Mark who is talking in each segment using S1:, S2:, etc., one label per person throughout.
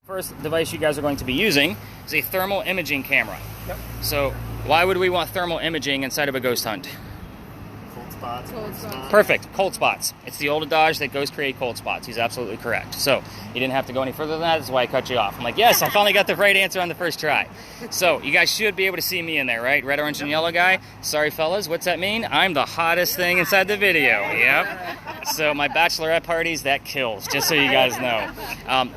S1: First device you guys are going to be using is a thermal imaging camera.
S2: Yep.
S1: So why would we want thermal imaging inside of a ghost hunt?
S2: Cold spots.
S3: Cold spots.
S1: Perfect. Cold spots. It's the old adage that ghosts create cold spots. He's absolutely correct. So you didn't have to go any further than that. That's why I cut you off. I'm like, yes, I finally got the right answer on the first try. So you guys should be able to see me in there, right? Red, orange, and yellow guy. Sorry, fellas. What's that mean? I'm the hottest thing inside the video. Yep. So my bachelorette parties, that kills, just so you guys know.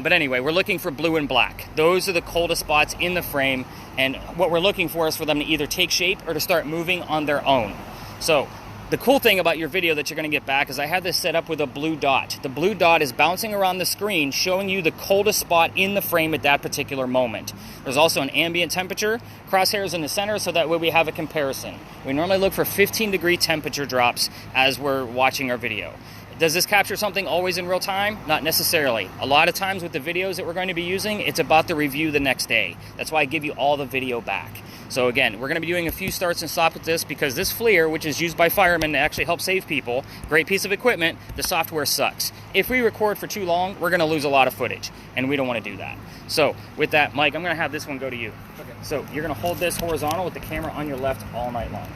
S1: But anyway, we're looking for blue and black. Those are the coldest spots in the frame. And what we're looking for is for them to either take shape or to start moving on their own. So the cool thing about your video that you're going to get back is I have this set up with a blue dot. The blue dot is bouncing around the screen, showing you the coldest spot in the frame at that particular moment. There's also an ambient temperature, crosshairs in the center, so that way we have a comparison. We normally look for 15-degree temperature drops as we're watching our video. Does this capture something always in real time? Not necessarily. A lot of times with the videos that we're going to be using, it's about the review the next day. That's why I give you all the video back. So again, we're going to be doing a few starts and stops with this because this FLIR, which is used by firemen to actually help save people, great piece of equipment, the software sucks. If we record for too long, we're going to lose a lot of footage, and we don't want to do that. So with that, Mike, I'm going to have this one go to you.
S2: Okay.
S1: So you're going to hold this horizontal with the camera on your left all night long.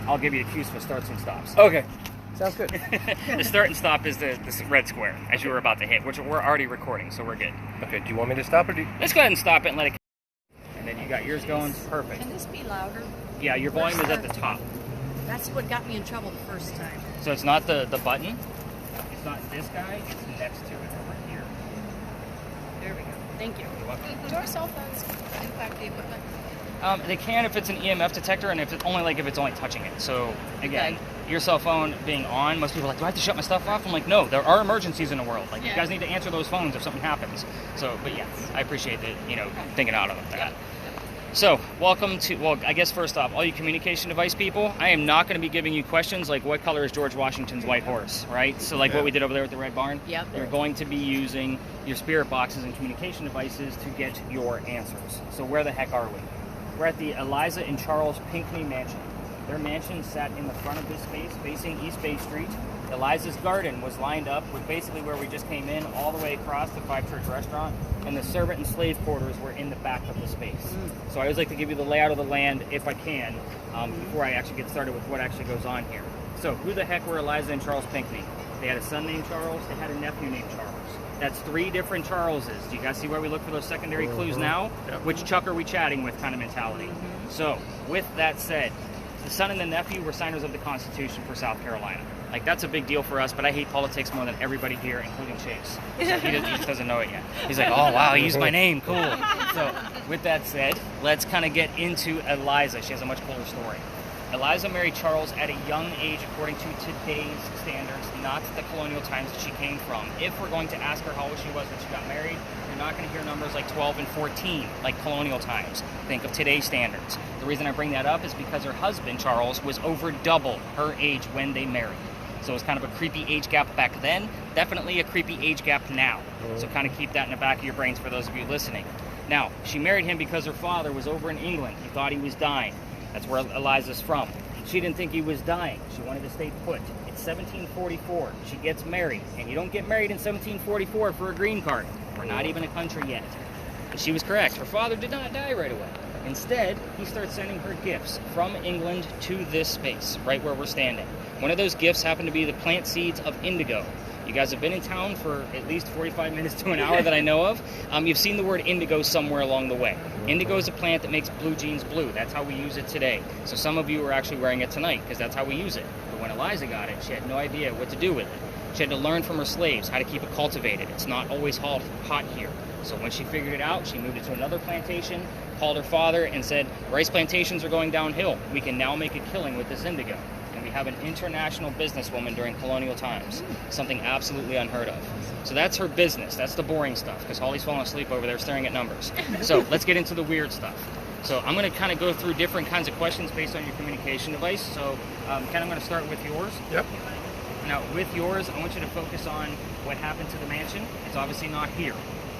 S1: I'll give you the cues for starts and stops.
S2: Okay. Sounds good.
S1: The start and stop is the red square, as you were about to hit, which we're already recording, so we're good.
S2: Okay, do you want me to stop or do you...
S1: Let's go ahead and stop it and let it... And then you got yours going. Perfect.
S3: Can this be louder?
S1: Yeah, your volume is at the top.
S3: That's what got me in trouble the first time.
S1: So it's not the button. It's not this guy. It's next to it over here.
S3: There we go. Thank you.
S1: You're welcome.
S3: Do our cell phones impact the equipment?
S1: They can if it's an EMF detector, and if it's only touching it. So again, your cell phone being on, most people are like, do I have to shut my stuff off? I'm like, no, there are emergencies in the world. Like, you guys need to answer those phones if something happens. So, but yeah, I appreciate that, thinking out of that. So, welcome to, well, I guess first off, all you communication device people, I am not going to be giving you questions like what color is George Washington's white horse, right? So like what we did over there with the Red Barn.
S3: Yep.
S1: You're going to be using your spirit boxes and communication devices to get your answers. So where the heck are we? We're at the Eliza and Charles Pinckney Mansion. Their mansion sat in the front of this space, facing East Bay Street. Eliza's garden was lined up with basically where we just came in, all the way across the Five Church Restaurant, and the servant and slave quarters were in the back of the space. So I always like to give you the layout of the land, if I can, before I actually get started with what actually goes on here. So who the heck were Eliza and Charles Pinckney? They had a son named Charles, they had a nephew named Charles. That's 3 different Charleses. Do you guys see where we look for those secondary clues now?
S2: Yep.
S1: Which Chuck are we chatting with kind of mentality. So, with that said, the son and the nephew were signers of the Constitution for South Carolina. Like, that's a big deal for us, but I hate politics more than everybody here, including Chase. So he just doesn't know it yet. He's like, oh, wow, he used my name, cool. So, with that said, let's kind of get into Eliza. She has a much cooler story. Eliza married Charles at a young age according to today's standards, not the colonial times that she came from. If we're going to ask her how old she was when she got married, you're not going to hear numbers like 12 and 14, like colonial times. Think of today's standards. The reason I bring that up is because her husband, Charles, was over double her age when they married. So it was kind of a creepy age gap back then, definitely a creepy age gap now. So kind of keep that in the back of your brains for those of you listening. Now, she married him because her father was over in England. He thought he was dying. That's where Eliza's from. She didn't think he was dying. She wanted to stay put. It's 1744. She gets married. And you don't get married in 1744 for a green card. We're not even a country yet. But she was correct. Her father did not die right away. Instead, he starts sending her gifts from England to this space, right where we're standing. One of those gifts happened to be the plant seeds of indigo. You guys have been in town for at least 45 minutes to an hour that I know of. You've seen the word indigo somewhere along the way. Indigo is a plant that makes blue jeans blue. That's how we use it today. So some of you are actually wearing it tonight because that's how we use it. But when Eliza got it, she had no idea what to do with it. She had to learn from her slaves how to keep it cultivated. It's not always hot here. So when she figured it out, she moved it to another plantation, called her father, and said, rice plantations are going downhill. We can now make a killing with this indigo. And we have an international businesswoman during colonial times. Something absolutely unheard of. So that's her business. That's the boring stuff, because Holly's falling asleep over there staring at numbers. So let's get into the weird stuff. So I'm going to kind of go through different kinds of questions based on your communication device. So Ken, I'm going to start with yours.
S2: Yep.
S1: Now, with yours, I want you to focus on what happened to the mansion. It's obviously not here.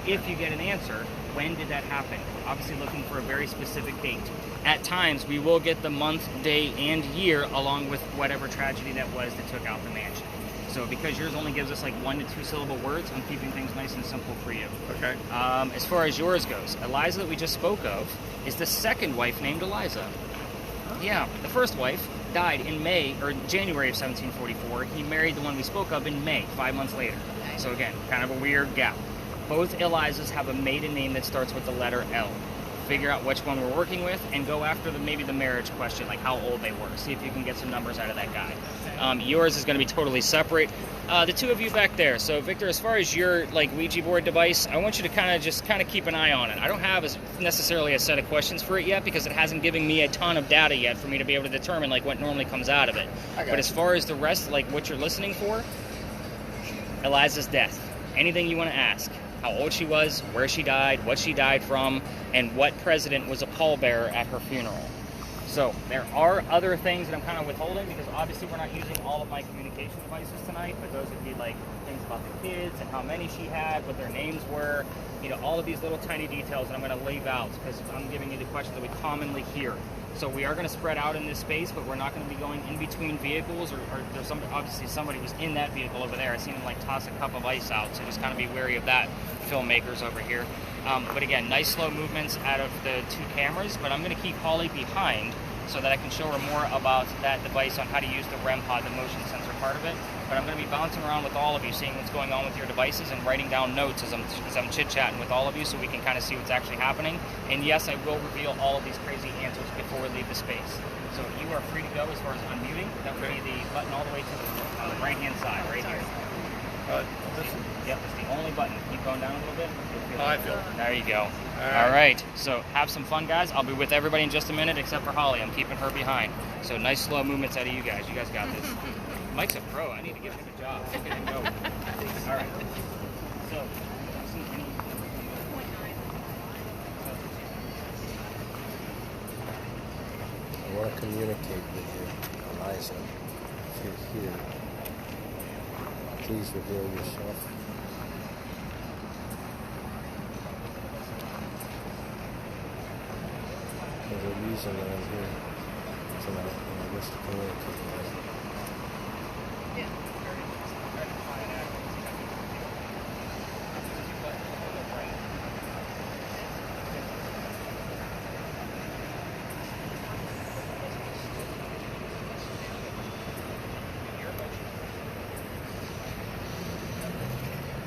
S1: If you get an answer, when did that happen? Obviously looking for a very specific date. At times, we will get the month, day, and year along with whatever tragedy that was that took out the mansion. So because yours only gives us like 1 to 2 syllable words, I'm keeping things nice and simple for you.
S2: Okay.
S1: As far as yours goes, Eliza that we just spoke of is the second wife named Eliza. Yeah, the first wife died in January of 1744. He married the one we spoke of in May, 5 months later. So again, kind of a weird gap. Both Elizas have a maiden name that starts with the letter L. Figure out which one we're working with and go after maybe the marriage question, like how old they were. See if you can get some numbers out of that guy. Yours is going to be totally separate. The two of you back there. So Victor, as far as your like Ouija board device, I want you to kind of keep an eye on it. I don't have necessarily a set of questions for it yet because it hasn't given me a ton of data yet for me to be able to determine like what normally comes out of it. But as far as the rest, like what you're listening for, Eliza's death. Anything you want to ask. How old she was, where she died, what she died from, and what president was a pallbearer at her funeral. So there are other things that I'm kind of withholding because obviously we're not using all of my communication devices tonight, but those would be like things about the kids and how many she had, what their names were, all of these little tiny details that I'm going to leave out because I'm giving you the questions that we commonly hear. So we are going to spread out in this space, but we're not going to be going in between vehicles, or there's obviously somebody who's in that vehicle over there. I seen him like toss a cup of ice out, so just kind of be wary of that, filmmakers over here. But again, nice slow movements out of the two cameras, but I'm going to keep Holly behind so that I can show her more about that device on how to use the REM pod, the motion sensor part of it. But I'm going to be bouncing around with all of you, seeing what's going on with your devices and writing down notes as I'm chit-chatting with all of you so we can kind of see what's actually happening. And yes, I will reveal all of these crazy answers before we leave the space. So you are free to go as far as unmuting. That would be the button all the way to the right-hand side, right here. Yep, it's the only button. Keep going down a little bit.
S2: I feel it.
S1: There you go. All right. So have some fun, guys. I'll be with everybody in just a minute, except for Holly. I'm keeping her behind. So nice slow movements out of you guys. You guys got this. Mike's a pro. I need to give him a job. Look at him go. All right. So,
S4: I want to communicate with you, Eliza. If you're here, please reveal yourself. There's a reason that I'm here tonight, and I wish to communicate with you.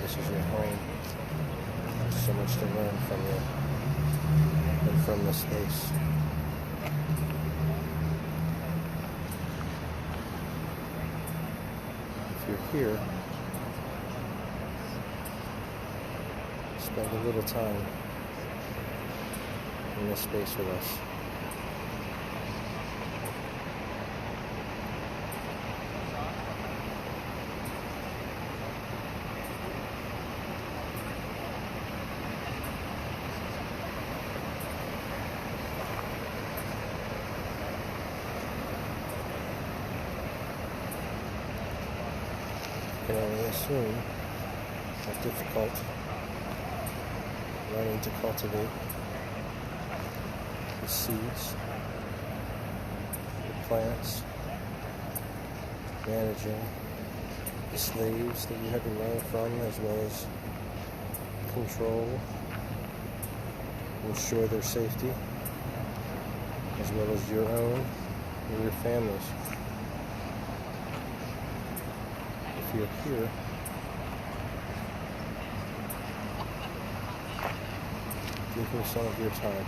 S4: This is your home. There's so much to learn from you and from this space. If you're here, spend a little time in this space with us. I can only assume how difficult learning to cultivate the seeds, the plants, managing the slaves that you had to learn from, as well as control, ensure their safety, as well as your own and your family's. If you're here, give me some of your time.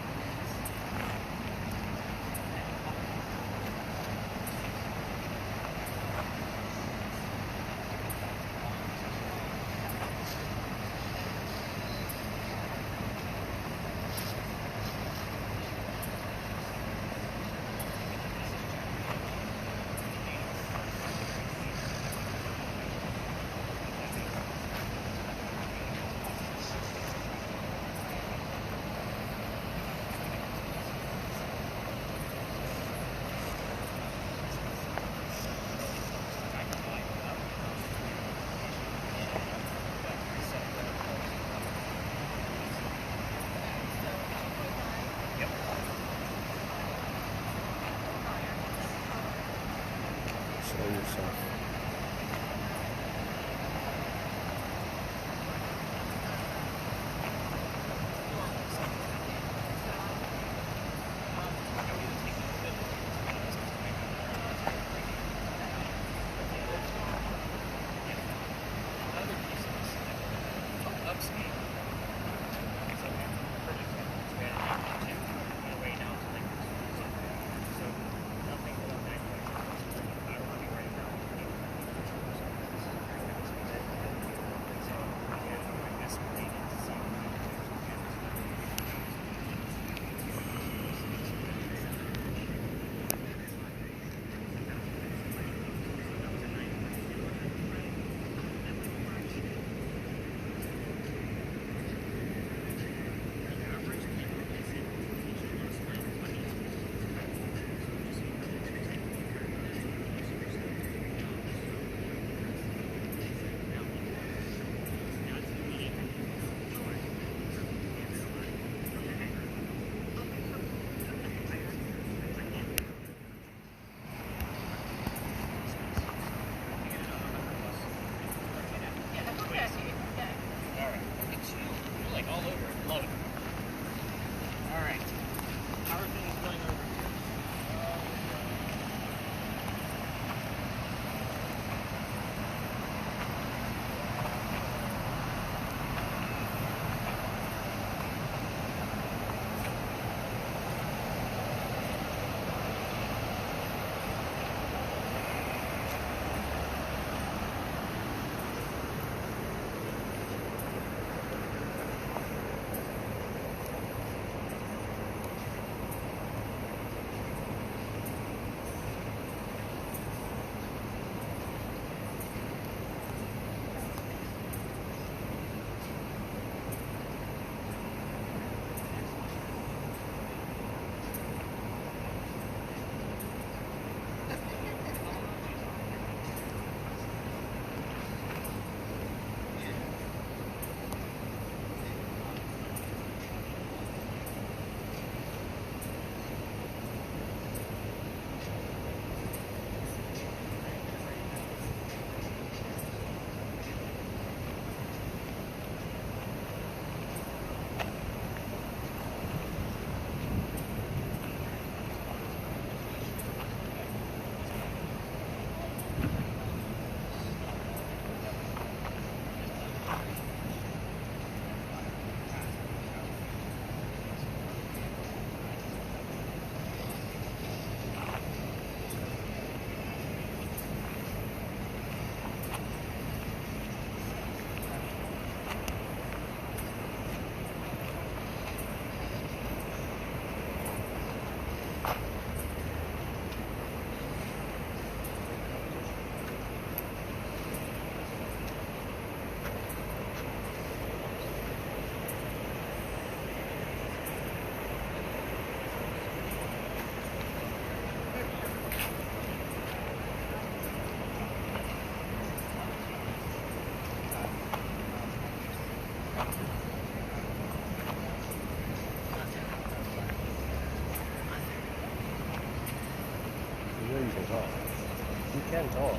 S2: can talk.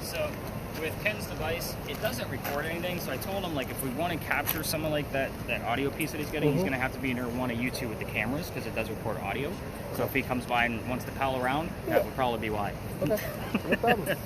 S1: So with Ken's device, it doesn't record anything. So I told him, like, if we want to capture someone like that audio piece that he's getting, he's going to have to be near one of you two with the cameras because it does record audio. So if he comes by and wants to pal around, that would probably be why.
S4: Okay, no problem.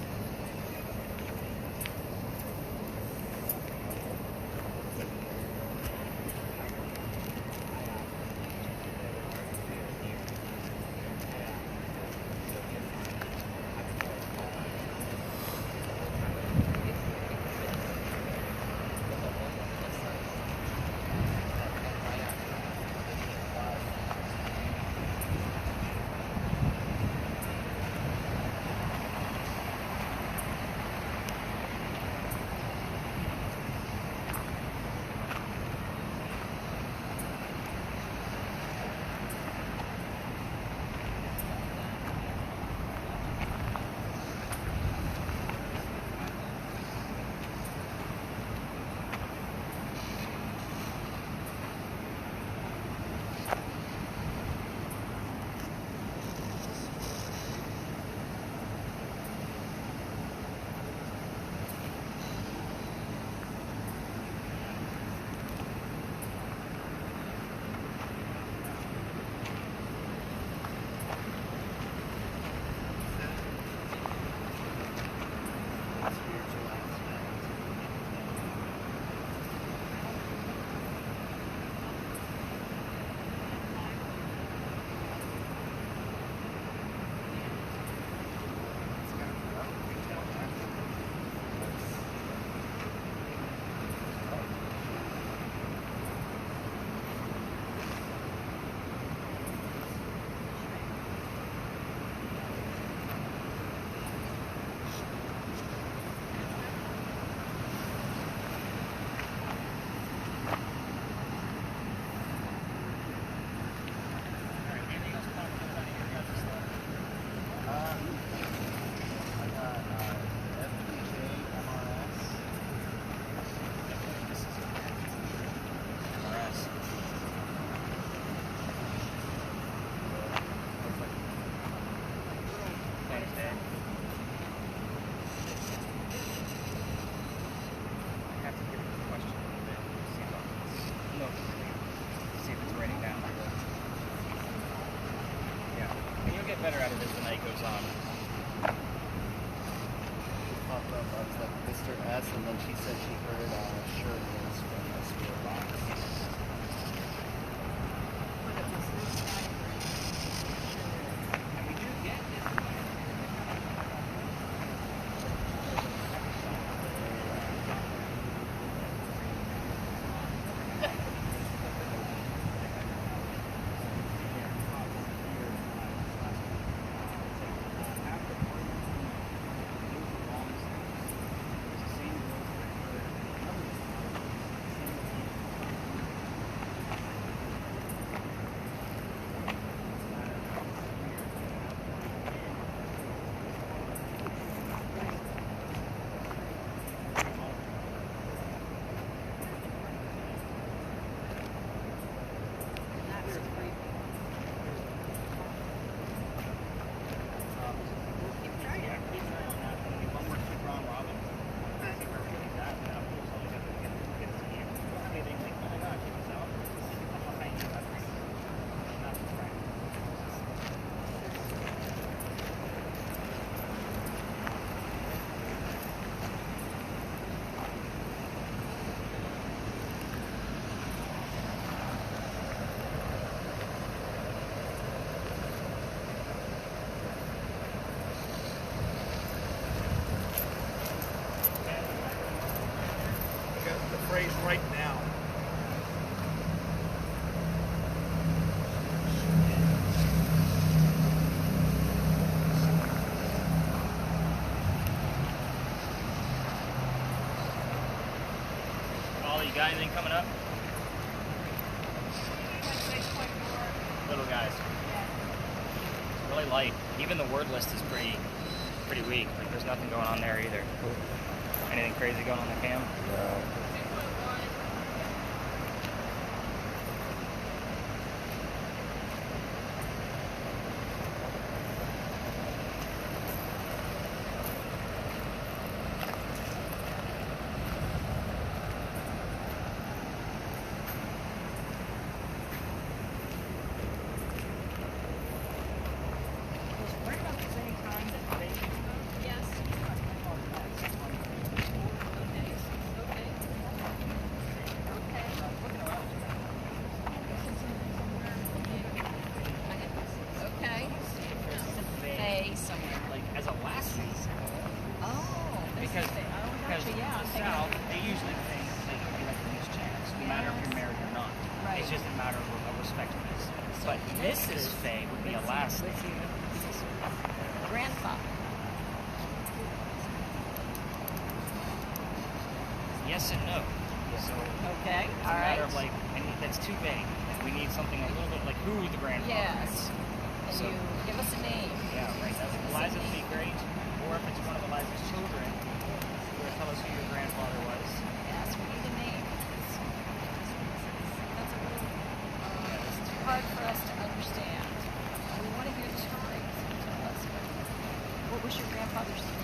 S1: Better out of this as the night goes on.
S2: Popped up, I was like, Mr. S, and then she said she heard shirt was from a spirit box.
S1: And we do get
S5: phrase right now.
S1: Ollie, you got anything coming up? Little guys. It's really light. Even the word list is pretty weak. Like there's nothing going on there either. Anything crazy going on the cam?
S4: No.
S3: Okay. Bay somewhere.
S1: Like as a last name.
S3: Oh,
S1: Because
S3: yeah,
S1: the South, they usually think that you be like a loose chance, no matter if you're married or not.
S3: Right.
S1: It's just a matter of respectfulness. But Mrs. Faye would be a last name.
S3: grandpa.
S1: Yes and no. So
S3: Okay,
S1: it's
S3: all
S1: a
S3: right.
S1: matter of like, and that's too vague. Like, we need something a little bit like who the grandfather
S3: Yes.
S1: is.
S3: And
S1: So-
S3: you give us a name.
S1: Yeah, right. That's Eliza would be great. Or if it's one of Eliza's children, who will tell us who your grandfather was.
S3: Yes, we need a name. That's a little too hard for us to understand. We want to hear the story. So tell us what was your grandfather's name?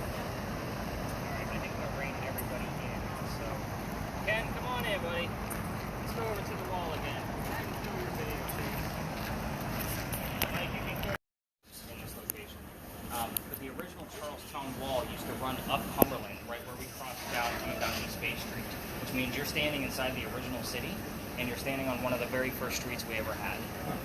S1: Alright, I think I'm gonna rein everybody in. So, Ken, come on in, buddy. Let's go over to the wall again. Do your video, please. Mike, you can carry in this location. But the original Charlestown Wall used to run up Cumberland, right where we crossed down coming down East Bay Street, which means you're standing inside the original city, and you're standing on one of the very first streets we ever had.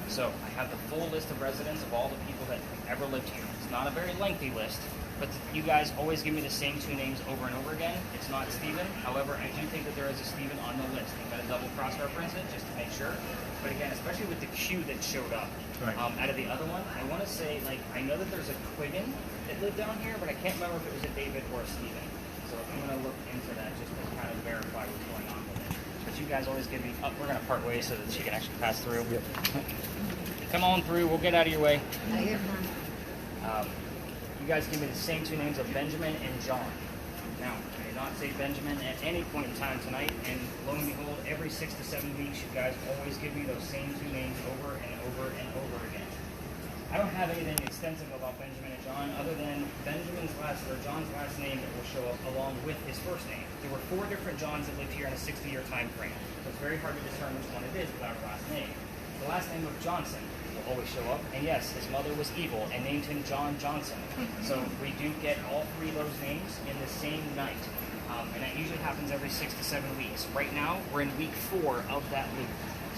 S1: So I have the full list of residents of all the people that ever lived here. It's not a very lengthy list, but you guys always give me the same two names over and over again. It's not Stephen. However, I do think that there is a Stephen on the list. I'm going to double cross-reference it just to make sure. But again, especially with the Q that showed up out of the other one, I want to say, like, I know that there's a Quiggin that lived down here, but I can't remember if it was a David or a Stephen. So I'm going to look into that just to kind of verify what's going on with it. But you guys always give me, we're going to part ways so that she can actually pass through.
S4: Yep.
S1: Come on through. We'll get out of your way. You guys give me the same two names of Benjamin and John. Now, I did not say Benjamin at any point in time tonight, and lo and behold, every 6 to 7 weeks, you guys always give me those same two names over and over and over again. I don't have anything extensive about Benjamin and John other than John's last name that will show up along with his first name. There were 4 different Johns that lived here in a 60-year time frame, so it's very hard to discern which one it is without a last name. The last name of Johnson will always show up, and yes, his mother was evil and named him John Johnson. So we do get all 3 of those names in the same night, and that usually happens every 6 to 7 weeks. Right now, we're in week 4 of that loop.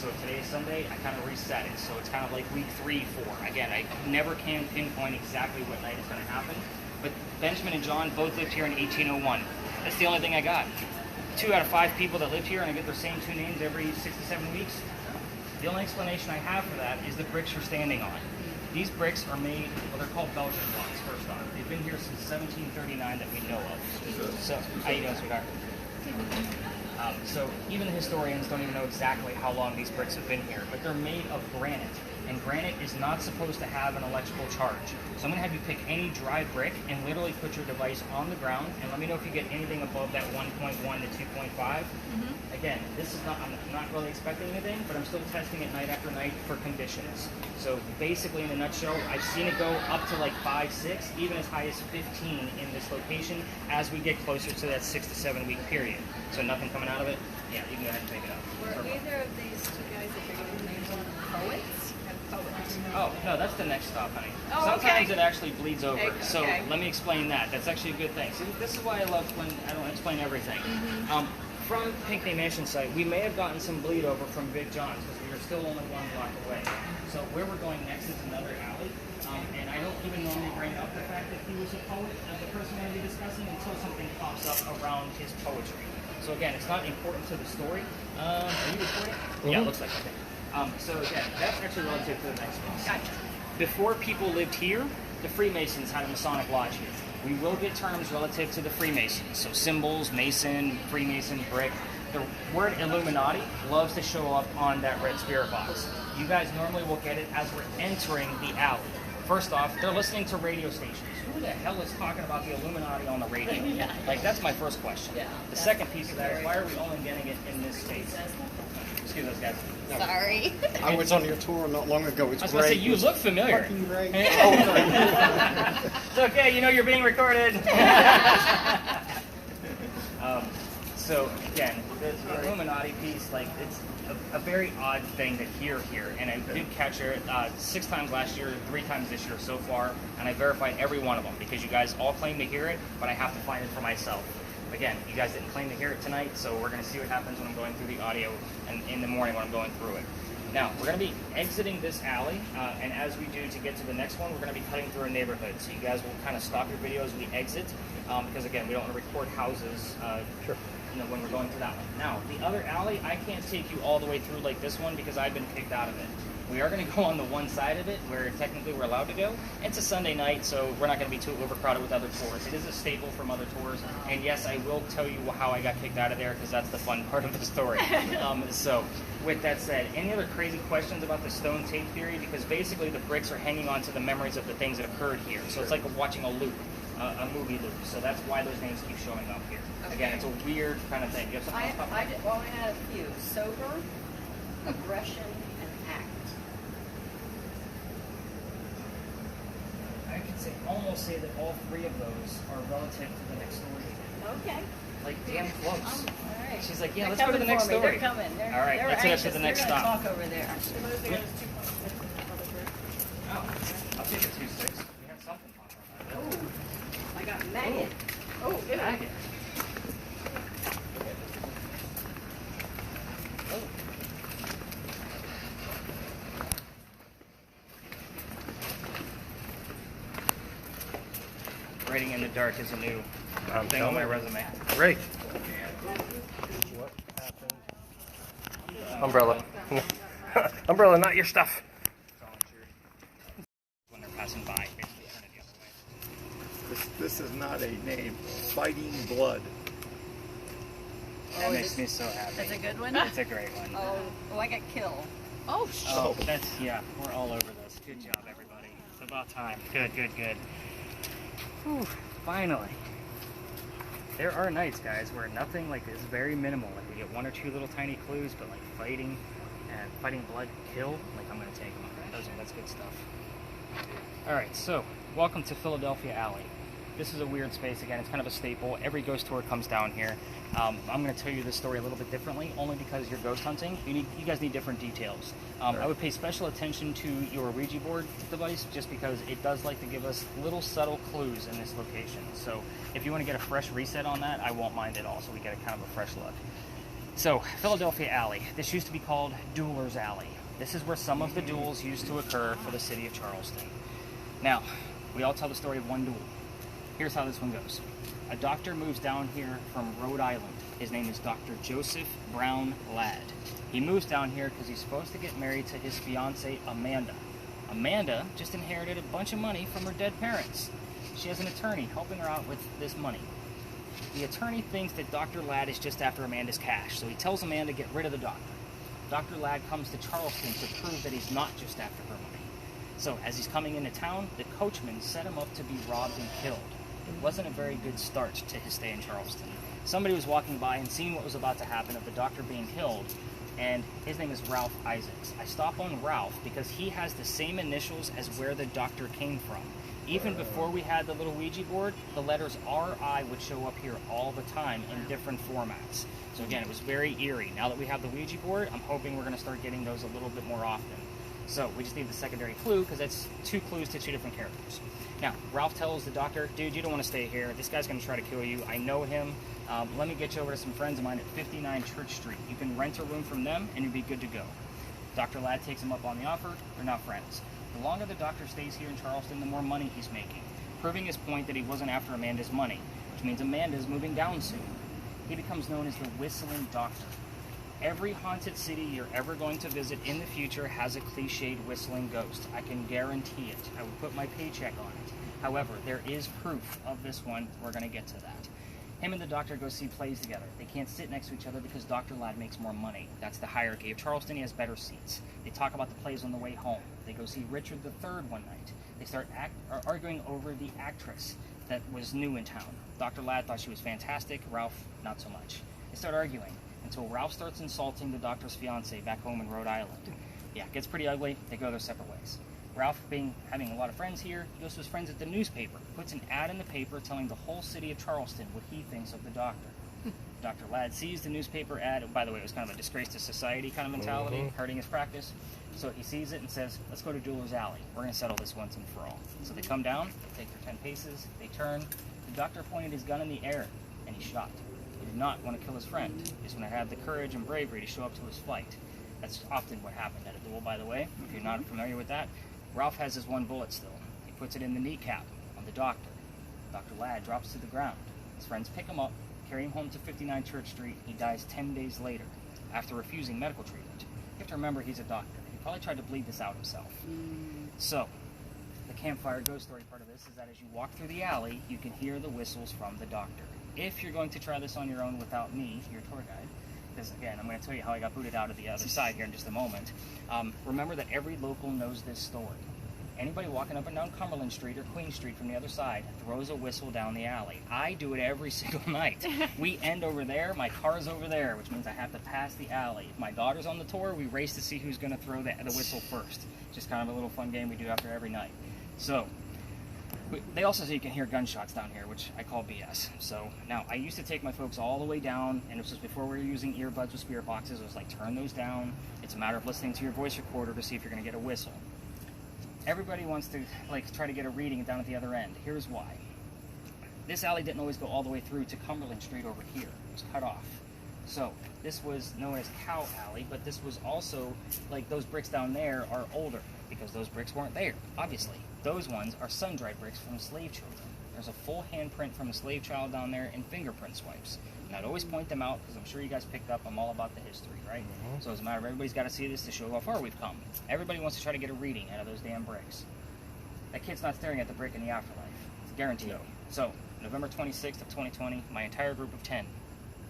S1: So today is Sunday, I kind of reset it. So it's kind of like week 3, 4. Again, I never can pinpoint exactly what night it's going to happen. But Benjamin and John both lived here in 1801. That's the only thing I got. 2 out of 5 people that lived here, and I get their same 2 names every 6 to 7 weeks. The only explanation I have for that is the bricks you're standing on. These bricks are made, well, they're called Belgian blocks, first off. They've been here since 1739 that we know of. So, how you doing, sweetheart? So even the historians don't even know exactly how long these bricks have been here, but they're made of granite, and granite is not supposed to have an electrical charge. So I'm going to have you pick any dry brick and literally put your device on the ground, and let me know if you get anything above that 1.1 to 2.5. Again, this is not, I'm not really expecting anything, but I'm still testing it night after night for conditions. So basically, in a nutshell, I've seen it go up to like 5, 6, even as high as 15 in this location as we get closer to that 6 to 7 week period. So nothing coming out of it? Yeah, you can go ahead and pick it up.
S3: Were either of these 2 guys that you're giving names on poets? Poets.
S1: Oh, no, that's the next stop, honey.
S3: Oh,
S1: Sometimes
S3: okay.
S1: it actually bleeds over.
S3: Okay.
S1: So let me explain that. That's actually a good thing. See, this is why I love when I don't explain everything. From Pinckney Mansion site, we may have gotten some bleed over from Big John's because we are still only 1 block away. So where we're going next is another alley. And I don't even normally bring up the fact that he was a poet as the person we're going to be discussing until something pops up around his poetry. So again, it's not important to the story. Are you recording? Yeah, it looks like it. So again, that's actually relative to the next one.
S3: Gotcha.
S1: Before people lived here, the Freemasons had a Masonic lodge here. We will get terms relative to the Freemasons. So symbols, Mason, Freemason, brick. The word Illuminati loves to show up on that red spirit box. You guys normally will get it as we're entering the alley. First off, they're listening to radio stations. Who the hell is talking about the Illuminati on the radio? Like, that's my first question. The second piece of that is, why are we only getting it in this state? Excuse us, guys. No.
S3: Sorry.
S5: I was on your tour not long ago. It's
S1: I was
S5: great.
S1: going to say, you look familiar.
S5: Fucking great.
S1: It's okay, you know you're being recorded. So again, the Illuminati piece, like, it's a very odd thing to hear here, and I did catch it 6 times last year, 3 times this year so far, and I verified every one of them because you guys all claim to hear it, but I have to find it for myself. Again, you guys didn't claim to hear it tonight, so we're going to see what happens when I'm going through the audio and in the morning when I'm going through it. Now, we're going to be exiting this alley, and as we do to get to the next one, we're going to be cutting through a neighborhood. So you guys will kind of stop your video as we exit, because again, we don't want to record houses when we're going through that one. Now, the other alley, I can't take you all the way through like this one because I've been kicked out of it. We are going to go on the one side of it where technically we're allowed to go. It's a Sunday night, so we're not going to be too overcrowded with other tours. It is a staple from other tours, and yes, I will tell you how I got kicked out of there because that's the fun part of the story. So, with that said, any other crazy questions about the stone tape theory? Because basically the bricks are hanging on to the memories of the things that occurred here. So it's like watching a loop, a movie loop. So that's why those names keep showing up here.
S3: Okay.
S1: Again, it's a weird kind of thing. You have something else?
S6: I had a few. Sober, aggression, and act.
S1: I could almost say that all 3 of those are relative to the next story.
S6: Okay.
S1: Like damn close.
S6: All right.
S1: She's like, yeah,
S6: They're
S1: let's go to the
S6: coming
S1: next
S6: for me.
S1: story.
S6: They're coming.
S1: All right,
S6: they're
S1: let's head up
S6: anxious.
S1: to the next
S6: They're gonna
S1: stop.
S6: talk over there.
S1: Oh, I'll take a 2.6. We have something talking about that.
S6: Oh, I got maggot. Oh, good.
S1: Maggot. Writing in the dark is a new thing on my resume.
S4: Great. What happened? Umbrella. Umbrella, not your stuff.
S1: When they're passing by, basically turn it the other way.
S5: This is not a name. Fighting Blood.
S1: That makes me so happy.
S3: That's a good one?
S1: It's a great one.
S3: Oh, I got Kill.
S1: Oh, that's, yeah, we're all over this. Good job, everybody. It's about time. Good, good, good. Whew, finally. There are nights, guys, where nothing, like, is very minimal. Like, we get 1 or 2 little tiny clues, but, like, fighting and fighting blood, kill, like, I'm going to take them. That's good stuff. All right, so, welcome to Philadelphia Alley. This is a weird space. Again, it's kind of a staple. Every ghost tour comes down here. I'm going to tell you this story a little bit differently, only because you're ghost hunting. You guys need different details. I would pay special attention to your Ouija board device, just because it does like to give us little subtle clues in this location. So if you want to get a fresh reset on that, I won't mind at all, so we get a kind of a fresh look. So, Philadelphia Alley. This used to be called Dueler's Alley. This is where some of the duels used to occur for the city of Charleston. Now, we all tell the story of one duel. Here's how this one goes. A doctor moves down here from Rhode Island. His name is Dr. Joseph Brown Ladd. He moves down here because he's supposed to get married to his fiancée, Amanda. Amanda just inherited a bunch of money from her dead parents. She has an attorney helping her out with this money. The attorney thinks that Dr. Ladd is just after Amanda's cash, so he tells Amanda to get rid of the doctor. Dr. Ladd comes to Charleston to prove that he's not just after her money. So as he's coming into town, the coachman set him up to be robbed and killed. It wasn't a very good start to his stay in Charleston. Somebody was walking by and seeing what was about to happen of the doctor being killed, and his name is Ralph Isaacs. I stop on Ralph because he has the same initials as where the doctor came from. Even before we had the little Ouija board, the letters RI would show up here all the time in different formats. So again, it was very eerie. Now that we have the Ouija board, I'm hoping we're going to start getting those a little bit more often. So we just need the secondary clue because that's 2 clues to 2 different characters. Now, Ralph tells the doctor, dude, you don't want to stay here. This guy's going to try to kill you. I know him. Let me get you over to some friends of mine at 59 Church Street. You can rent a room from them and you'll be good to go. Dr. Ladd takes him up on the offer. They're now friends. The longer the doctor stays here in Charleston, the more money he's making, proving his point that he wasn't after Amanda's money, which means Amanda's moving down soon. He becomes known as the Whistling Doctor. Every haunted city you're ever going to visit in the future has a cliched whistling ghost. I can guarantee it. I would put my paycheck on it. However, there is proof of this one. We're going to get to that. Him and the doctor go see plays together. They can't sit next to each other because Dr. Ladd makes more money. That's the hierarchy of Charleston. He has better seats. They talk about the plays on the way home. They go see Richard III one night. They start arguing over the actress that was new in town. Dr. Ladd thought she was fantastic. Ralph, not so much. They start arguing until Ralph starts insulting the doctor's fiance back home in Rhode Island. Yeah, it gets pretty ugly. They go their separate ways. Ralph, having a lot of friends here, goes to his friends at the newspaper, puts an ad in the paper telling the whole city of Charleston what he thinks of the doctor. Dr. Ladd sees the newspaper ad. By the way, it was kind of a disgrace to society kind of mentality, hurting his practice. So he sees it and says, let's go to Dueler's Alley. We're going to settle this once and for all. So they come down, they take their 10 paces, they turn. The doctor pointed his gun in the air, and he shot. He did not want to kill his friend. He just wanted to have the courage and bravery to show up to his fight. That's often what happened at a duel, by the way, if you're not familiar with that. Ralph has his 1 bullet still. He puts it in the kneecap on the doctor. Dr. Ladd drops to the ground. His friends pick him up, carry him home to 59 Church Street. He dies 10 days later after refusing medical treatment. You have to remember he's a doctor. He probably tried to bleed this out himself. So, the campfire ghost story part of this is that as you walk through the alley, you can hear the whistles from the doctor. If you're going to try this on your own without me, your tour guide, because again, I'm going to tell you how I got booted out of the other side here in just a moment. Remember that every local knows this story. Anybody walking up and down Cumberland Street or Queen Street from the other side throws a whistle down the alley. I do it every single night. We end over there, my car's over there, which means I have to pass the alley. If my daughter's on the tour, we race to see who's going to throw the whistle first. Just kind of a little fun game we do after every night. So, they also say you can hear gunshots down here, which I call BS. So now I used to take my folks all the way down, and this was before we were using earbuds with spirit boxes. It was like, turn those down. It's a matter of listening to your voice recorder to see if you're going to get a whistle. Everybody wants to try to get a reading down at the other end. Here's why. This alley didn't always go all the way through to Cumberland Street over here. It was cut off. So this was known as Cow Alley, but this was also, those bricks down there are older because those bricks weren't there, obviously. Those ones are sun-dried bricks from slave children. There's a full handprint from a slave child down there and fingerprint swipes. And I'd always point them out because I'm sure you guys picked up I'm all about the history, right? So as a matter of everybody's got to see this to show how far we've come. Everybody wants to try to get a reading out of those damn bricks. That kid's not staring at the brick in the afterlife. It's guaranteed. So, November 26th of 2020, my entire group of 10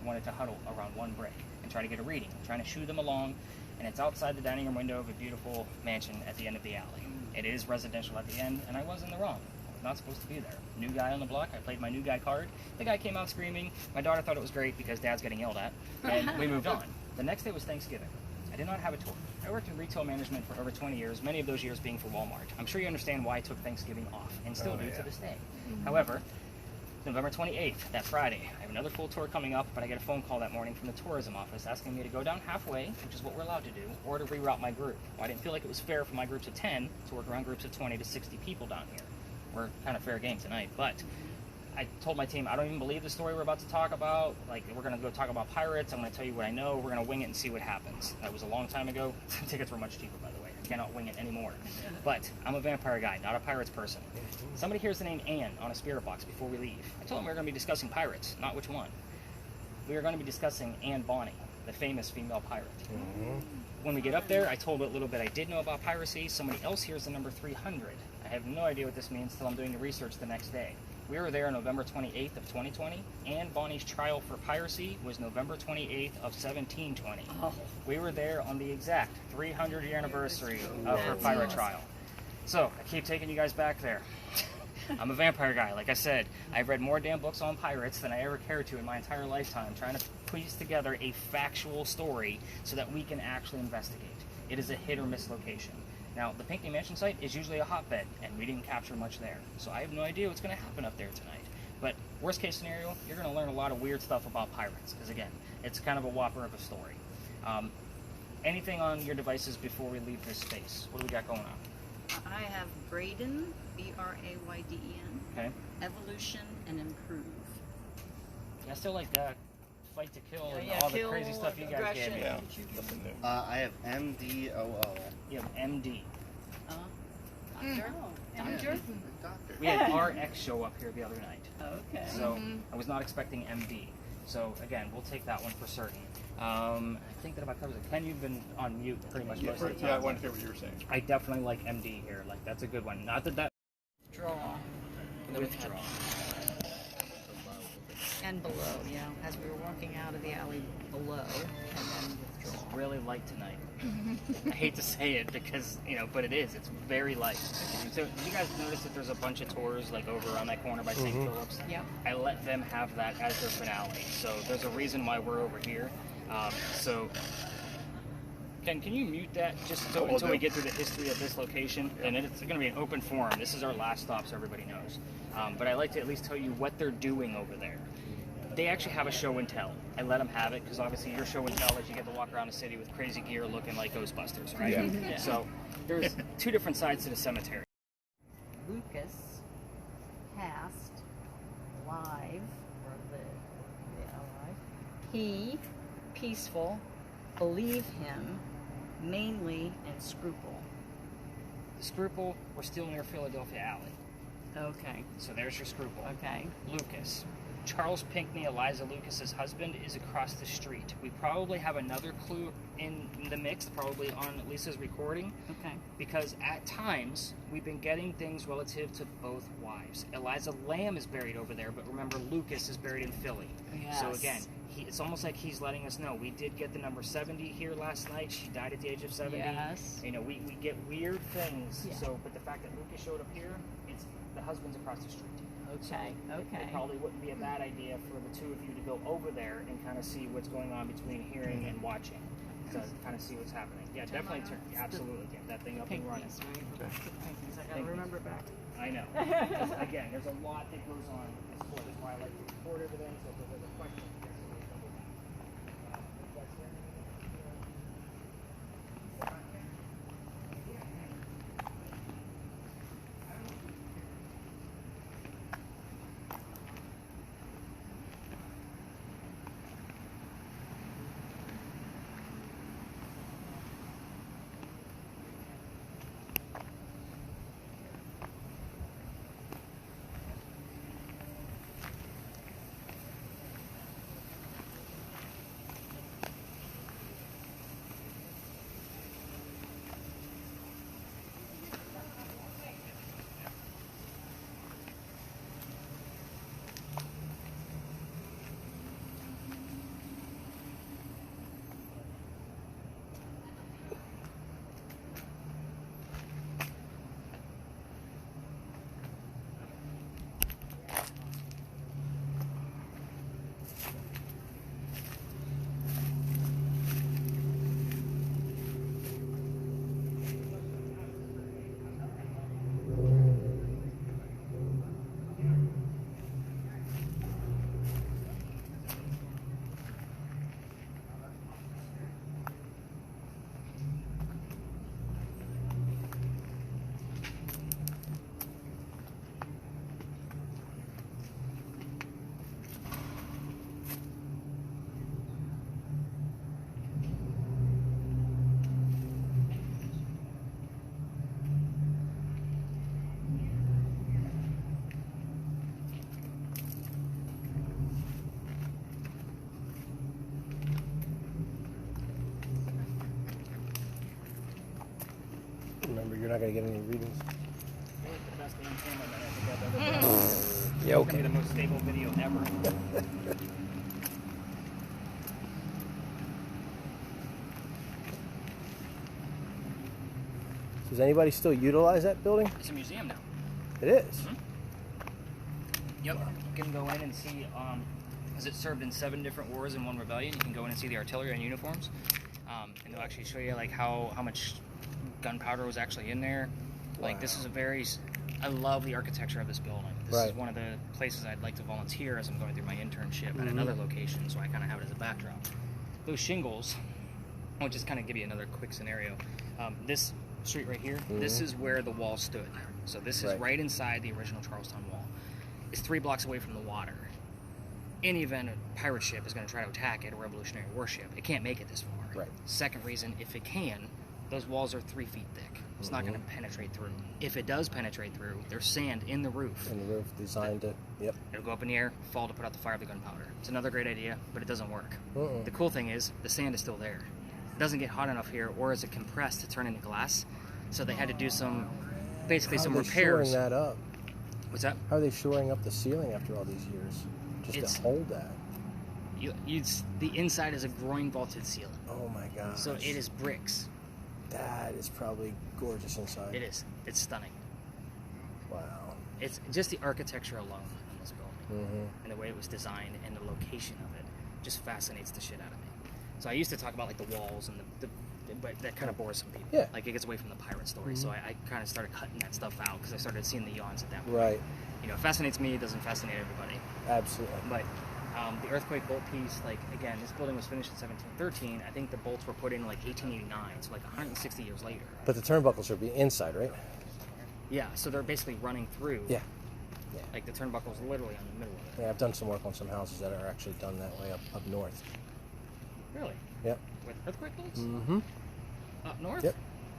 S1: wanted to huddle around one brick and try to get a reading. I'm trying to shoo them along, and it's outside the dining room window of a beautiful mansion at the end of the alley. It is residential at the end, and I was in the wrong. I was not supposed to be there. New guy on the block. I played my new guy card. The guy came out screaming. My daughter thought it was great because Dad's getting yelled at, and we moved on. The next day was Thanksgiving. I did not have a tour. I worked in retail management for over 20 years, many of those years being for Walmart. I'm sure you understand why I took Thanksgiving off, and still do to this day. However, November 28th, that Friday, I have another full tour coming up, but I get a phone call that morning from the tourism office asking me to go down halfway, which is what we're allowed to do, or to reroute my group. Well, I didn't feel like it was fair for my groups of 10 to work around groups of 20 to 60 people down here. We're kind of fair game tonight, but I told my team, I don't even believe the story we're about to talk about. Like, we're going to go talk about pirates. I'm going to tell you what I know. We're going to wing it and see what happens. That was a long time ago. Tickets were much cheaper, by the way. I cannot wing it anymore. But I'm a vampire guy, not a pirates person. Somebody hears the name Anne on a spirit box before we leave. I told them we were going to be discussing pirates, not which one. We are going to be discussing Anne Bonny, the famous female pirate. When we get up there, I told what little bit I did know about piracy. Somebody else hears the number 300. I have no idea what this means until I'm doing the research the next day. We were there November 28th of 2020. Anne Bonny's trial for piracy was November 28th of 1720. We were there on the exact 300-year anniversary of her pirate trial. So, I keep taking you guys back there. I'm a vampire guy, like I said. I've read more damn books on pirates than I ever cared to in my entire lifetime, trying to piece together a factual story so that we can actually investigate. It is a hit or miss location. Now, the Pinckney Mansion site is usually a hotbed, and we didn't capture much there. So I have no idea what's going to happen up there tonight. But worst case scenario, you're going to learn a lot of weird stuff about pirates, because again, it's kind of a whopper of a story. Anything on your devices before we leave this space? What do we got going on?
S6: I have Brayden, B-R-A-Y-D-E-N,
S1: Okay.
S6: Evolution, and Improve.
S1: Yeah, I still like that. Fight to kill and
S3: Yeah,
S1: all the
S3: kill,
S1: crazy stuff you guys gave
S3: aggression.
S1: me.
S5: Yeah, nothing new.
S2: I have MDOO.
S1: You have MD.
S6: Doctor?
S3: Doctor?
S2: Doctor.
S1: We had RX show up here the other night.
S6: Okay.
S1: So I was not expecting MD. So again, we'll take that one for certain. I think that about covers it. Ken, you've been on mute pretty much most of the time.
S5: Yeah, I wanted to hear what you were saying.
S1: I definitely like MD here. Like, that's a good one. Not that
S6: Draw.
S1: withdraw.
S6: And below, yeah, as we were walking out of the alley below, and then withdraw.
S1: Really light tonight. I hate to say it because, but it is. It's very light. So, did you guys notice that there's a bunch of tours, like, over around that corner by St. Philip's?
S6: Yep.
S1: I let them have that as their finale. So, there's a reason why we're over here. Ken, can you mute that just so, until we get through the history of this location? And it's going to be an open forum. This is our last stop, so everybody knows. But I like to at least tell you what they're doing over there. They actually have a show and tell. I let them have it because obviously your show and tell is you get to walk around the city with crazy gear looking like Ghostbusters, right?
S5: Yeah.
S1: So there's two different sides to the cemetery.
S6: Lucas cast live, or alive. He, peaceful, believe him, mainly, and scruple.
S1: The Scruple, we're still near Philadelphia Alley.
S6: Okay.
S1: So there's your Scruple.
S6: Okay.
S1: Lucas. Charles Pinckney, Eliza Lucas's husband, is across the street. We probably have another clue in the mix, probably on Lisa's recording,
S6: Okay.
S1: because at times we've been getting things relative to both wives. Eliza Lamb is buried over there, but remember Lucas is buried in Philly.
S6: Yes.
S1: So again, it's almost like he's letting us know. We did get the number 70 here last night. She died at the age of 70.
S6: Yes.
S1: We get weird things.
S6: Yeah.
S1: So, but the fact that Lucas showed up here, it's the husband's across the street.
S6: Okay. Okay.
S1: It probably wouldn't be a bad idea for the two of you to go over there and kind of see what's going on between hearing and watching. To kind of see what's happening. Yeah, definitely turn. Absolutely get that thing up and running.
S6: Pinkies, right? Pinkies. I gotta
S1: Pinkies.
S6: remember back.
S1: I know. 'Cause again, there's a lot that goes on in this sport. That's why I like to record everything. So if there's a question, you guys can double back. That's it.
S4: Remember, you're not going to get any readings.
S1: You're the best damn camera that I think I've ever been on.
S4: Yeah,
S1: It's gonna be the most stable video ever.
S4: Does anybody still utilize that building?
S1: It's a museum now.
S4: It is.
S1: Yep. You can go in and see, because it served in 7 different wars and 1 rebellion. You can go in and see the artillery and uniforms, and they'll actually show you like how much gunpowder was actually in there. Like this is a very, I love the architecture of this building. This is one of the places I'd like to volunteer as I'm going through my internship at another location, so I kind of have it as a backdrop. Those shingles, I'll just kind of give you another quick scenario. This street right here, this is where the wall stood. So this is right inside the original Charlestown Wall. It's 3 blocks away from the water. In the event a pirate ship is going to try to attack it, a Revolutionary warship, it can't make it this far.
S4: Right.
S1: Second reason, if it can, those walls are 3 feet thick. It's not going to penetrate through. If it does penetrate through, there's sand in the roof.
S4: And the roof designed to, yep.
S1: It'll go up in the air, fall to put out the fire of the gunpowder. It's another great idea, but it doesn't work. The cool thing is, the sand is still there. It doesn't get hot enough here, or is it compressed to turn into glass? So they had to do some, basically some repairs.
S4: How are they shoring that up?
S1: What's that?
S4: How are they shoring up the ceiling after all these years? Just to hold that.
S1: The inside is a groin vaulted ceiling.
S4: Oh my gosh.
S1: So it is bricks.
S4: That is probably gorgeous inside.
S1: It is. It's stunning.
S4: Wow.
S1: It's just the architecture alone in this building, and the way it was designed, and the location of it just fascinates the shit out of me. So I used to talk about like the walls and but that kind of bores some people.
S4: Yeah.
S1: Like it gets away from the pirate story. So I kind of started cutting that stuff out because I started seeing the yawns at that point.
S4: Right.
S1: You know, it fascinates me. It doesn't fascinate everybody.
S4: Absolutely.
S1: But the earthquake bolt piece, like again, this building was finished in 1713. I think the bolts were put in like 1889, so like 160 years later.
S4: But the turnbuckles are be inside, right?
S1: Yeah, so they're basically running through.
S4: Yeah.
S1: Like the turnbuckle's literally on the middle of it.
S4: Yeah, I've done some work on some houses that are actually done that way up north.
S1: Really?
S4: Yep.
S1: With earthquake bolts?
S4: Mm-hmm.
S1: Up north?
S4: Yep.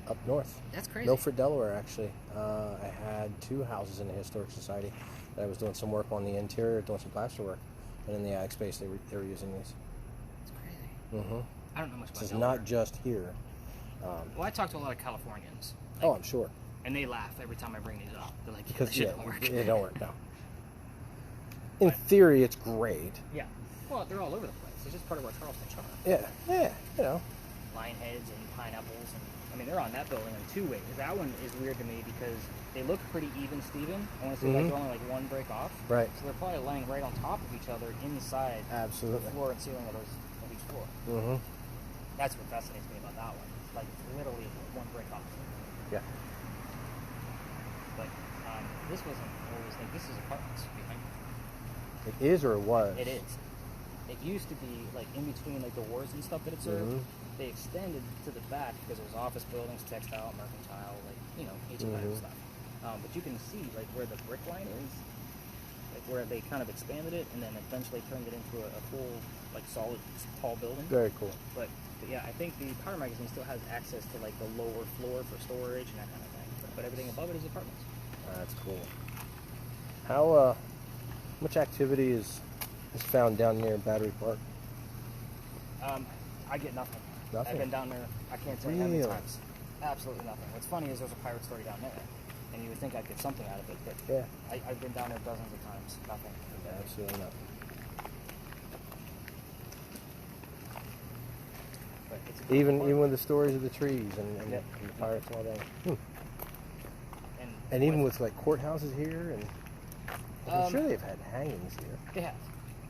S4: Up north.
S1: That's crazy.
S4: Milford, Delaware, actually. I had 2 houses in the Historic Society that I was doing some work on the interior, doing some plaster work. And in the ag space, they were using these.
S1: That's crazy.
S4: Mm-hmm.
S1: I don't know much about
S4: This is
S1: Delaware.
S4: not just here.
S1: Well, I talk to a lot of Californians. Like,
S4: Oh, I'm sure.
S1: And they laugh every time I bring these up. They're like,
S4: Because
S1: this shit don't work.
S4: it don't work, no. In theory, it's great.
S1: Yeah. Well, they're all over the place. It's just part of our Charleston charm.
S4: Yeah, you know.
S1: Lion heads and pineapples. And I mean, they're on that building in 2 ways. That one is weird to me because they look pretty even, Steven. I want to say like they're only like 1 break off.
S4: Right.
S1: So they're probably laying right on top of each other inside
S4: Absolutely.
S1: the floor and ceiling of each floor.
S4: Mm-hmm.
S1: That's what fascinates me about that one. It's like it's literally 1 break off.
S4: Yeah.
S1: But this wasn't always like this is apartments behind me.
S4: It is or it was?
S1: It is. It used to be like in between like the wars and stuff that it served. They extended to the back because it was office buildings, textile, mercantile, like each kind of stuff. But you can see like where the brick line is, like where they kind of expanded it and then eventually turned it into a full like solid tall building.
S4: Very cool.
S1: But yeah, I think the Power Magazine still has access to like the lower floor for storage and that kind of thing. But everything above it is apartments.
S4: That's cool. How much activity is found down near Battery Park?
S1: I get nothing.
S4: Nothing?
S1: I've been down there, I can't tell you how many
S4: Really?
S1: times. Absolutely nothing. What's funny is there's a pirate story down there, and you would think I'd get something out of it, but
S4: Yeah.
S1: I've been down there dozens of times. Nothing.
S4: Absolutely nothing.
S1: But it's a
S4: Even with the stories of the trees and
S1: Yeah.
S4: the pirates and all that.
S1: and
S4: And even with like courthouses here, and I'm sure they've had hangings here.
S1: they have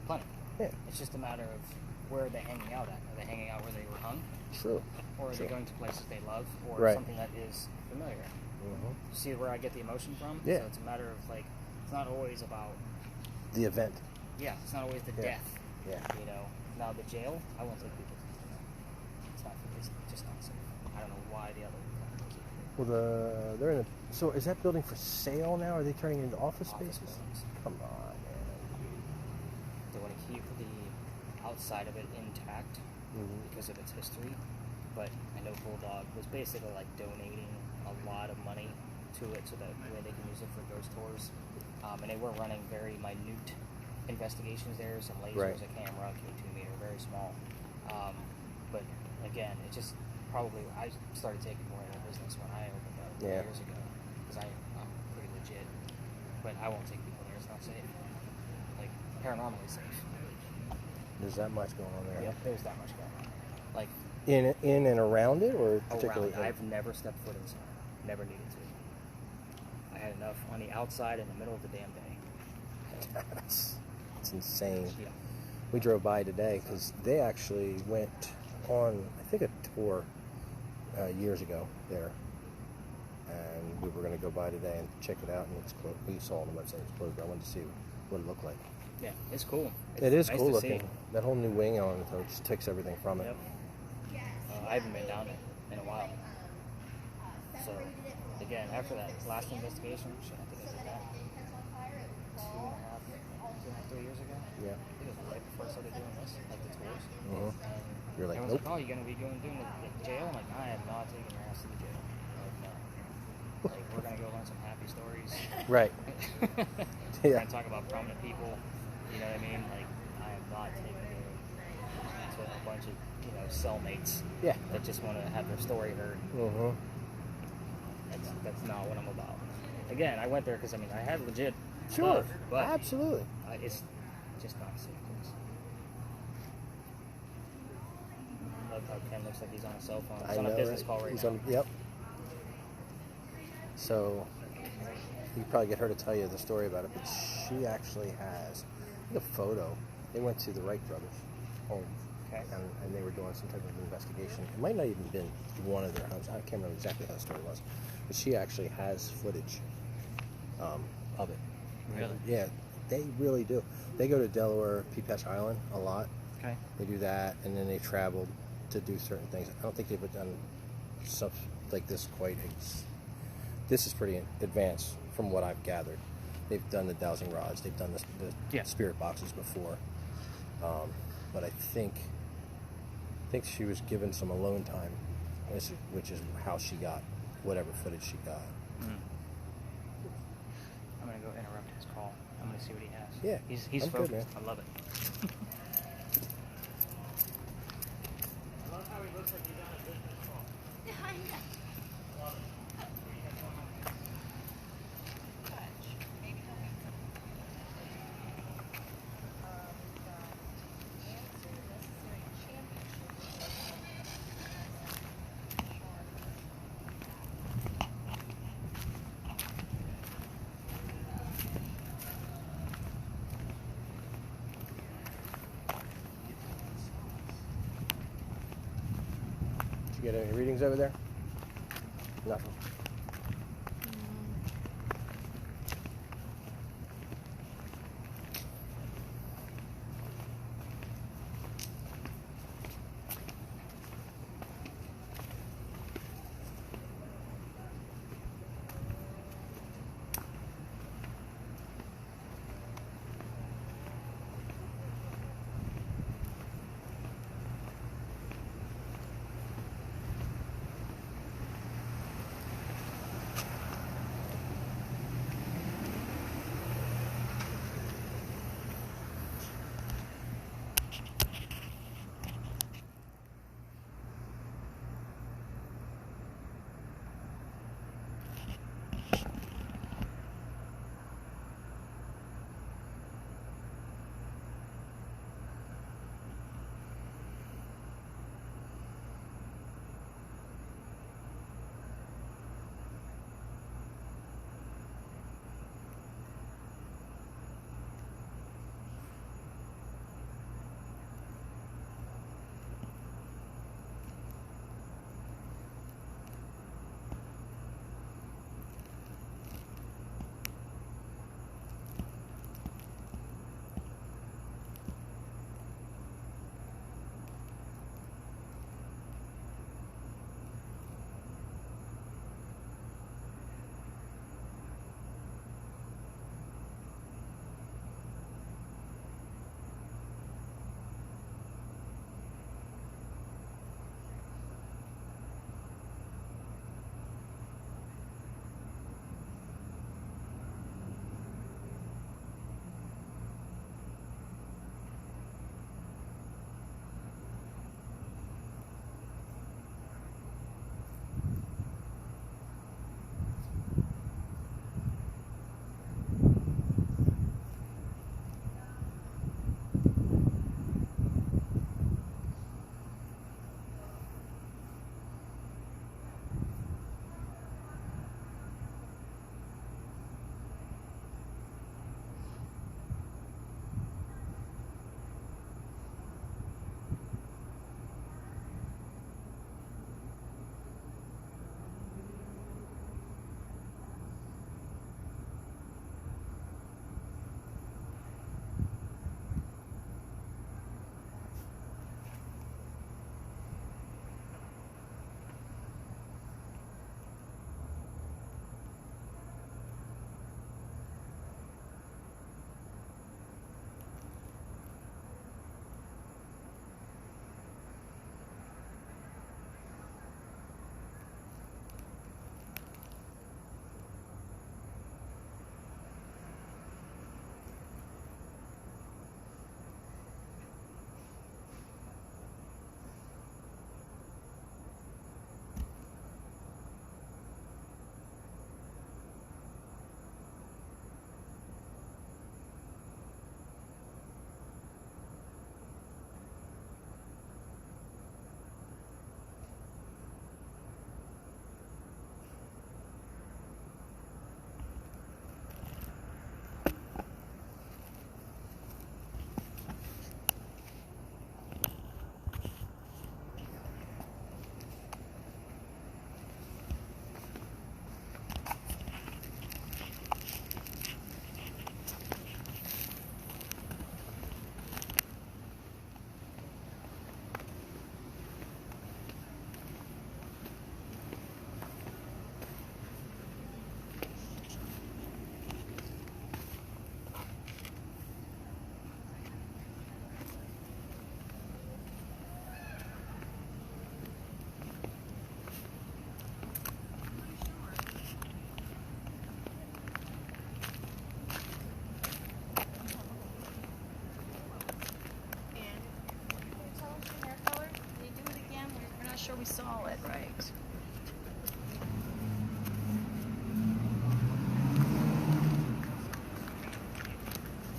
S1: plenty.
S4: Yeah.
S1: It's just a matter of where are they hanging out at? Are they hanging out where they were hung,
S4: True.
S1: or are
S4: Sure.
S1: they going to places they love, or
S4: Right.
S1: something that is familiar?
S4: Mm-hmm.
S1: See where I get the emotion from?
S4: Yeah.
S1: So it's a matter of like, it's not always about.
S4: The event.
S1: Yeah, it's not always the
S4: Yeah.
S1: death.
S4: Yeah.
S1: Now the jail, I won't take people to the jail. It's just not safe. I don't know why the other companies keep it.
S4: Well, they're in a. So is that building for sale now? Are they turning it into office
S1: Office
S4: spaces?
S1: buildings.
S4: Come on, man.
S1: They want to keep the outside of it intact because of its history. But I know Bulldog was basically like donating a lot of money to it so that way they can use it for ghost tours. And they were running very minute investigations there, some lasers,
S4: Right.
S1: a camera, K2 meter, very small. But again, it just probably I started taking more into business when I opened up.
S4: Yeah.
S1: years ago because I'm pretty legit, but I won't take people there. It's not safe. Like paranormally safe.
S4: There's that much going on there.
S1: Yeah,
S4: huh?
S1: there's that much going on. Like
S4: In and around it, or particularly?
S1: around, I've never stepped foot inside. Never needed to. I had enough on the outside in the middle of the damn day.
S4: It's insane.
S1: Yeah.
S4: We drove by today because they actually went on, I think, a tour years ago there, and we were going to go by today and check it out. And it's closed. We saw on the website it's closed. But I wanted to see what it looked like.
S1: Yeah, it's cool.
S4: It is
S1: nice
S4: cool
S1: to
S4: looking.
S1: see.
S4: That whole new wing on it though just takes everything from it.
S1: Yep. I haven't been down there in a while. So, again, after that last investigation, shit, I think I did that 2.5, 3 years ago.
S4: Yeah.
S1: I think it was right before I started doing this, like the tours.
S4: Mhm. You're like,
S1: Everyone's
S4: nope.
S1: like, oh, you're going to be doing the jail? I'm like, I am not taking your ass to the jail. Like, no. Like, we're going to go learn some happy stories.
S4: Right.
S1: We're
S4: Yeah.
S1: going to talk about prominent people. You know what I mean? Like, I am not taking you to a bunch of, cellmates
S4: Yeah.
S1: that just want to have their story heard.
S4: Mhm.
S1: That's not what I'm about. Again, I went there because, I had legit
S4: Sure.
S1: stuff, but
S4: Absolutely.
S1: it's just not a safe place. I love how Ken looks like he's on a cell phone. He's on a business
S4: right?
S1: call right
S4: He's
S1: now.
S4: on- yep. So you probably get her to tell you the story about it, but she actually has the photo. They went to the Wright brothers' home,
S1: Okay.
S4: and they were doing some type of investigation. It might not even been one of their homes. I can't remember exactly how the story was, but she actually has footage of it.
S1: Really?
S4: Yeah, they really do. They go to Delaware, Peepash Island a lot.
S1: Okay.
S4: They do that, and then they traveled to do certain things. I don't think they've done stuff like this quite. This is pretty advanced from what I've gathered. They've done the dowsing rods. They've done the
S1: Yeah.
S4: spirit boxes before, but I think she was given some alone time, which is how she got whatever footage she got.
S1: I'm going to go interrupt his call. I'm going to see what he has.
S4: Yeah,
S1: He's
S4: I'm good,
S1: focused.
S4: man.
S1: I love it.
S4: Did you get any readings over there? Nothing.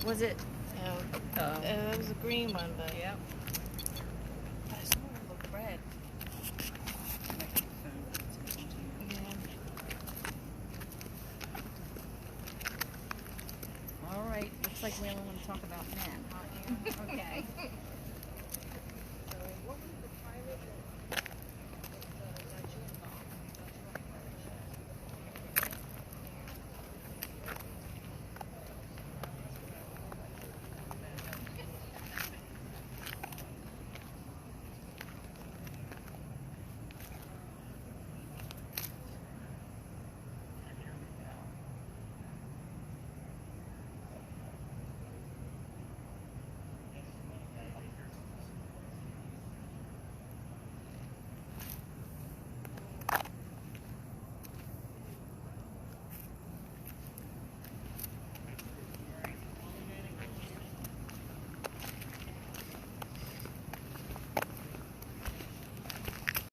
S3: Was it?
S7: It was a green one, but
S3: Yep. But I saw it look red. All right. Looks like we only want to talk about men, huh? Okay.